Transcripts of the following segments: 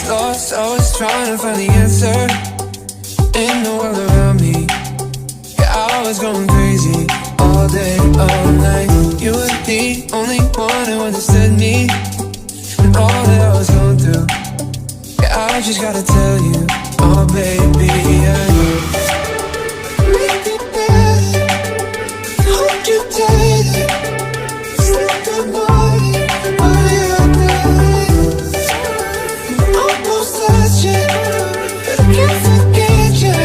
lost, always trying to find the answer in the world around me. Yeah, I was going crazy all day, all night. You were the only one who understood me and all that I was going through. Yeah, I just gotta tell you, oh baby, make me better, hold you tighter, sleep good morning, all your night. Almost lost you, but I can't forget you.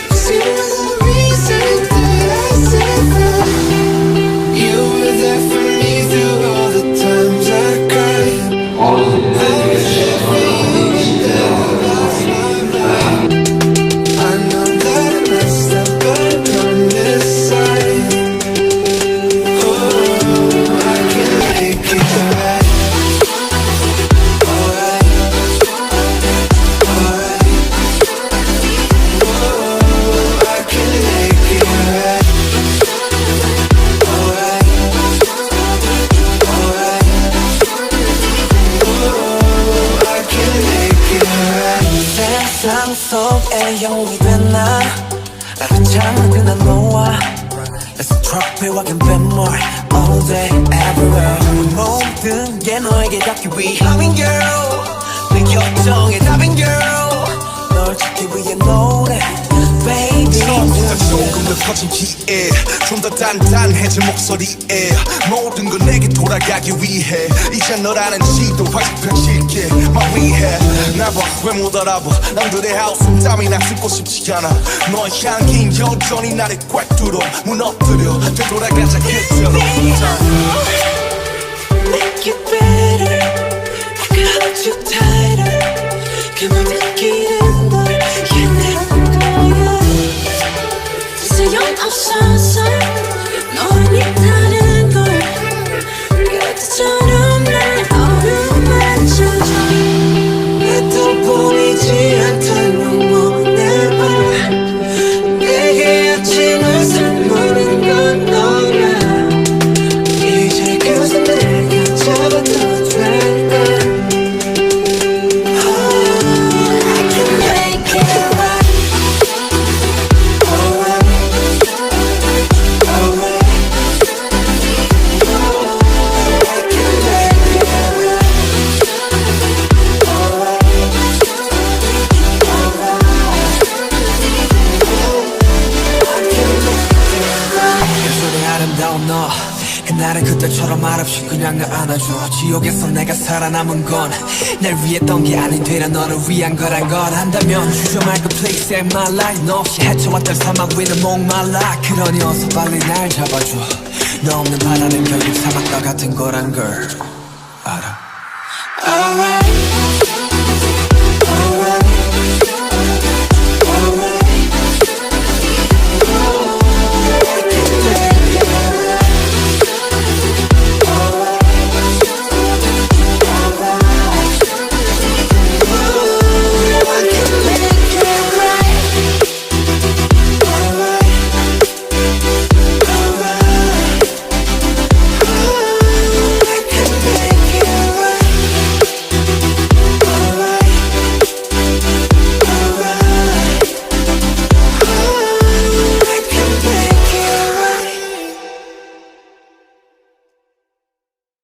'Cause you were the reason that I said that. You were there for me through all the times I cried. I was there for you and then I lost my mind. I know that I messed up, but on this side, oh, I can make it right. Alright, alright, oh, I can make it right. Alright, alright, oh, I can make it right. 세상 속에 영웅이 된 나 나를 잠든 난 너와 Let's trophy walking bit more all day everywhere 모든 게 너에게 닿기 위함인 girl 내 결정에 답인 girl 널 찾기 위해 노래 baby 처음보다 조금 더 커진 기에 좀 더 단단해진 목소리에 모든 건 내게 돌아가기 위해 이제 너라는 지도 아직 펼칠게 말 위해 나봐 왜 못 알아봐 남들의 하우스 땀이 나 듣고 싶지 않아 너의 향긴 여전히 나를 꽉 뚫어 무너뜨려 되돌아가자 그대로 Make it better I got you tighter 그 모든 길은 널 향한 거야 소용없어서 너를 믿다는 걸 그때처럼 날 어루만져줘 해도 보이지 않던 영원의 밤 내게 아침을 선물한 건 너야 이제 그새 내가 잡아도 될까 I can make it right 예술의 아름다운 너 그날은 그때처럼 말없이 그냥 날 안아줘 지옥에서 내가 살아남은 건 날 위했던 게 아닌 되려 너를 위한 거란 걸 안다면 주저말 그 place in my life 너 없이 헤쳐왔던 사막 위는 목말라 그러니 어서 빨리 날 잡아줘 너 없는 바다는 결국 사막과 같은 거란 걸 알아 Alright.